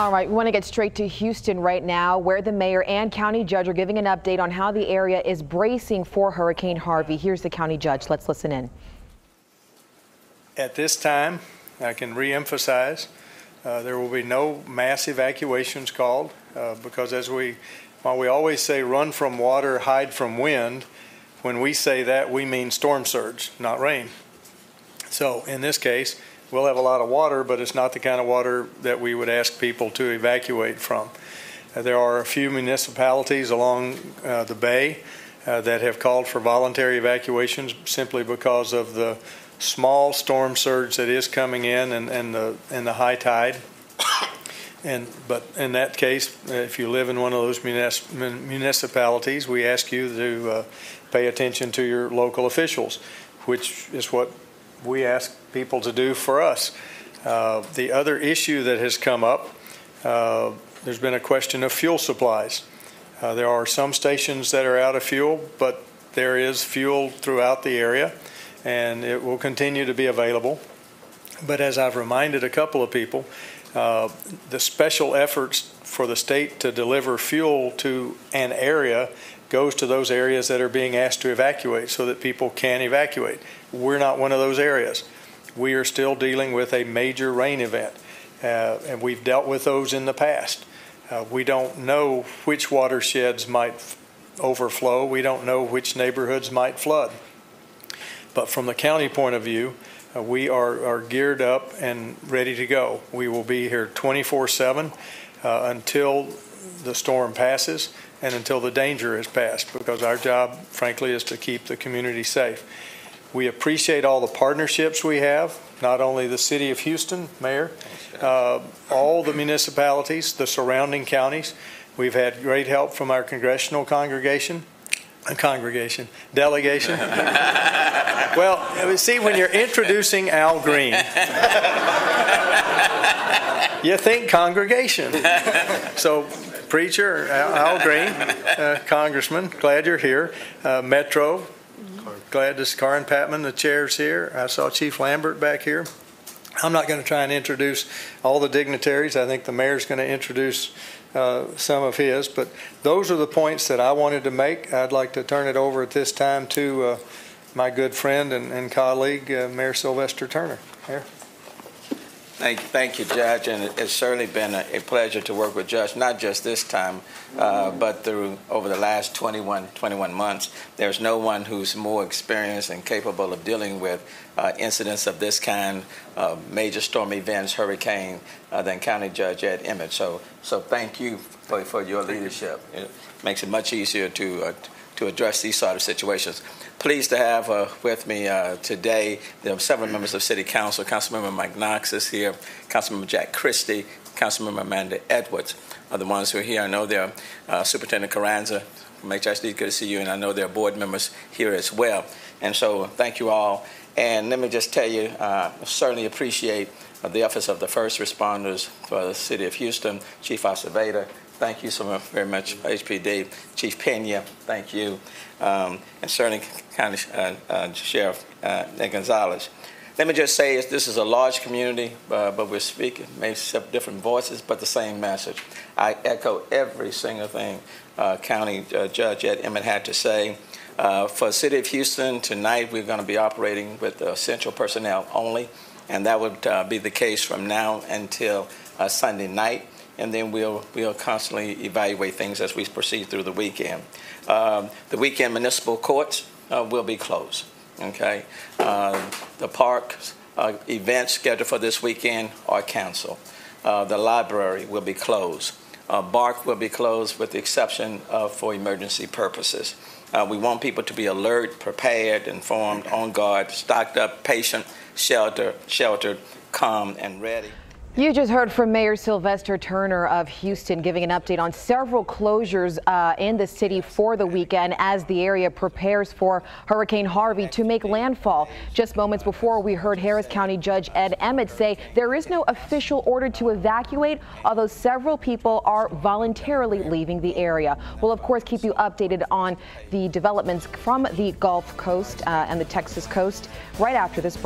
All right, we want to get straight to Houston right now, where the mayor and county judge are giving an update on how the area is bracing for Hurricane Harvey. Here's the county judge. Let's listen in. At this time, I can re-emphasize there will be no mass evacuations called because while we always say run from water, hide from wind, when we say that we mean storm surge, not rain. So in this case, we'll have a lot of water, but it's not the kind of water that we would ask people to evacuate from. There are a few municipalities along the bay that have called for voluntary evacuations simply because of the small storm surge that is coming in and the high tide. But in that case, if you live in one of those municipalities, we ask you to pay attention to your local officials, which is what we ask people to do for us. The other issue that has come up, there's been a question of fuel supplies. There are some stations that are out of fuel, but there is fuel throughout the area, and it will continue to be available. But as I've reminded a couple of people, the special efforts for the state to deliver fuel to an area goes to those areas that are being asked to evacuate so that people can evacuate. We're not one of those areas. We are still dealing with a major rain event, and we've dealt with those in the past. We don't know which watersheds might overflow. We don't know which neighborhoods might flood. But from the county point of view, we are geared up and ready to go. We will be here 24/7 until the storm passes and until the danger is passed, because our job, frankly, is to keep the community safe. We appreciate all the partnerships we have, not only the city of Houston, Mayor, all the municipalities, the surrounding counties. We've had great help from our congressional delegation. Well, see, when you're introducing Al Green, you think congregation. So, preacher, Al Green, Congressman, glad you're here. Metro, glad to see Karin Patman, the chair's here. I saw Chief Lambert back here. I'm not going to try and introduce all the dignitaries. I think the mayor's going to introduce some of his, but those are the points that I wanted to make. I'd like to turn it over at this time to my good friend and colleague, Mayor Sylvester Turner. Mayor. Thank you, Judge, and it's certainly been a pleasure to work with Judge, not just this time, but over the last 21 months. There's no one who's more experienced and capable of dealing with incidents of this kind, major storm events, hurricane, than County Judge Ed Emmett. So thank you for your leadership. It makes it much easier to address these sort of situations. Pleased to have with me today the several members of City Council. Councilmember Mike Knox is here. Councilmember Jack Christie, Councilmember Amanda Edwards are the ones who are here. I know they're Superintendent Carranza from HSD, good to see you, and I know there are board members here as well. And so thank you all. And let me just tell you, I certainly appreciate the efforts of the first responders for the City of Houston, Chief Acevedo. Thank you so very much, HPD. Chief Pena, thank you. And certainly County Sheriff Gonzalez. Let me just say this is a large community, but we're speaking, maybe different voices, but the same message. I echo every single thing County Judge Ed Emmett had to say. For the City of Houston, tonight we're going to be operating with essential personnel only, and that would be the case from now until Sunday night. And then we'll constantly evaluate things as we proceed through the weekend. The weekend municipal courts will be closed. Okay, the park events scheduled for this weekend are canceled. The library will be closed. BARC will be closed with the exception of for emergency purposes. We want people to be alert, prepared, informed, on guard, stocked up, patient, sheltered, calm, and ready. You just heard from Mayor Sylvester Turner of Houston giving an update on several closures in the city for the weekend as the area prepares for Hurricane Harvey to make landfall. Just moments before, we heard Harris County Judge Ed Emmett say there is no official order to evacuate, although several people are voluntarily leaving the area. We'll, of course, keep you updated on the developments from the Gulf Coast and the Texas coast right after this break.